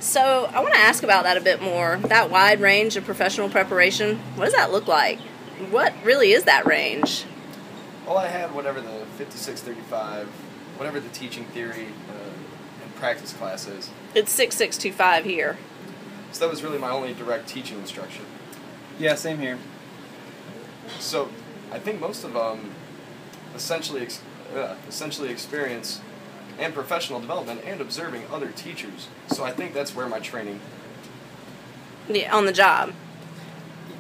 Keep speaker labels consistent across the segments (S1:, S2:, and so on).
S1: So I want to ask about that a bit more. That wide range of professional preparation, what does that look like? What really is that range?
S2: Well, I had whatever the 5635, whatever the teaching theory and practice class is.
S1: It's 6625 here.
S2: So that was really my only direct teaching instruction.
S3: Yeah, same here.
S2: So I think most of them essentially experience and professional development and observing other teachers. So I think that's where my training...
S1: Yeah, on the job.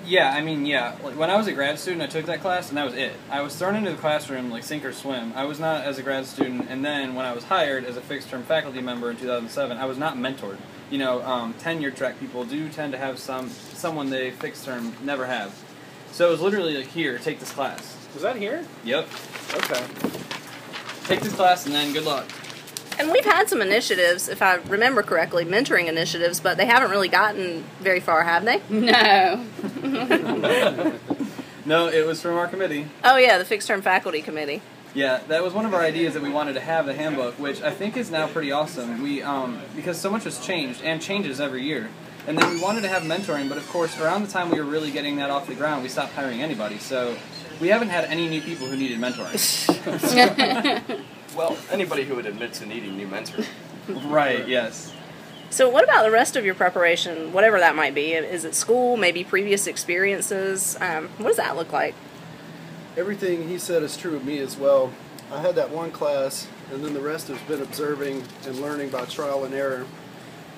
S3: Yeah, I mean, yeah. Like, when I was a grad student, I took that class, and that was it. I was thrown into the classroom like sink or swim. I was not as a grad student, and then when I was hired as a fixed-term faculty member in 2007, I was not mentored. You know, tenure-track people do tend to have someone they fixed-term never have. So it was literally like, here, take this class.
S4: Was that here?
S3: Yep.
S4: Okay.
S3: Take this class, and then good luck.
S1: And we've had some initiatives, if I remember correctly, mentoring initiatives, but they haven't really gotten very far, have they?
S5: No.
S3: No, it was from our committee.
S1: Oh yeah, the fixed term faculty committee.
S3: Yeah, that was one of our ideas that we wanted to have the handbook, which I think is now pretty awesome. We because so much has changed and changes every year. And then we wanted to have mentoring, but of course around the time we were really getting that off the ground, we stopped hiring anybody. So we haven't had any new people who needed mentoring.
S2: Well, anybody who would admit to needing new mentoring.
S3: Right, yes.
S1: So what about the rest of your preparation, whatever that might be? Is it school, maybe previous experiences? What does that look like?
S6: Everything he said is true of me as well. I had that one class, and then the rest has been observing and learning by trial and error.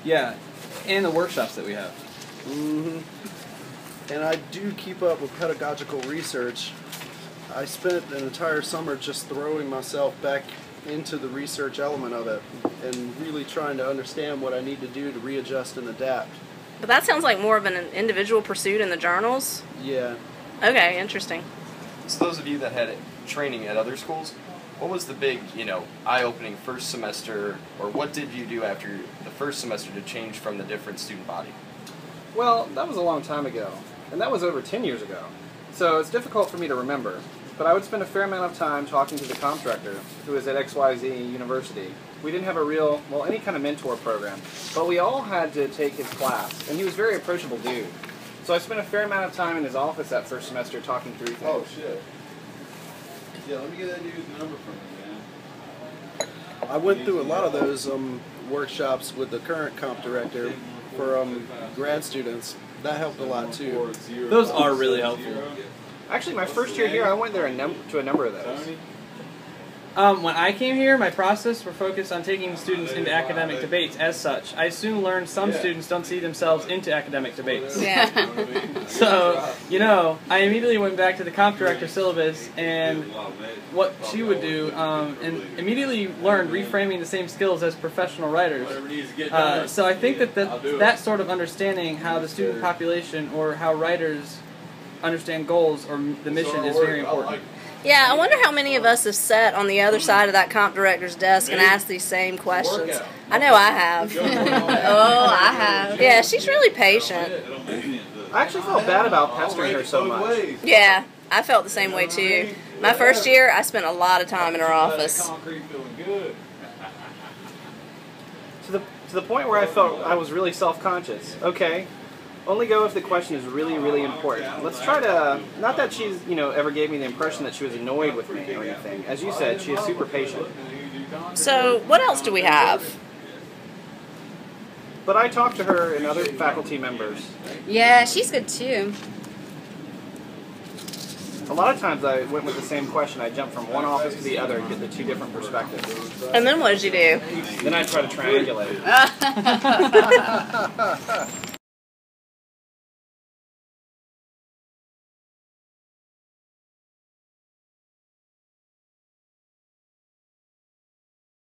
S3: Yeah, and the workshops that we have.
S6: Mm-hmm. And I do keep up with pedagogical research. I spent an entire summer just throwing myself back into the research element of it and really trying to understand what I need to do to readjust and adapt.
S1: But that sounds like more of an individual pursuit in the journals.
S6: Yeah.
S1: Okay, interesting.
S2: So those of you that had training at other schools, what was the big, eye-opening first semester, or what did you do after the first semester to change from the different student body?
S4: Well, that was a long time ago, and that was over 10 years ago. So it's difficult for me to remember, but I would spend a fair amount of time talking to the comp director, who is at XYZ University. We didn't have any kind of mentor program, but we all had to take his class, and he was a very approachable dude. So I spent a fair amount of time in his office that first semester talking through things.
S7: Oh, shit. Yeah, let me get that dude's number from you, man.
S6: I went through a lot of those workshops with the current comp director for grad students. That helped a lot too.
S3: Those are really helpful.
S4: Actually, my first year here, I went there to a number of those.
S3: When I came here, my process were focused on taking students into academic debates as such. I soon learned some students don't see themselves into academic debates.
S1: Yeah.
S3: So, I immediately went back to the comp director syllabus and what she would do, and immediately learned reframing the same skills as professional writers. So I think that sort of understanding how the student population or how writers understand goals or the mission is very important.
S1: Yeah, I wonder how many of us have sat on the other side of that comp director's desk and asked these same questions. I know I have. Oh, I have. Yeah, she's really patient.
S4: I actually felt bad about pestering her so much.
S1: Yeah, I felt the same way too. My first year, I spent a lot of time in her office.
S4: To the point where I felt I was really self-conscious. Okay. Only go if the question is really, really important. Let's try to, not that she's, ever gave me the impression that she was annoyed with me or anything. As you said, she is super patient.
S1: So, what else do we have?
S4: But I talked to her and other faculty members.
S5: Yeah, she's good too.
S4: A lot of times I went with the same question. I jumped from one office to the other and get the two different perspectives.
S1: And then what did you do?
S4: Then I try to triangulate.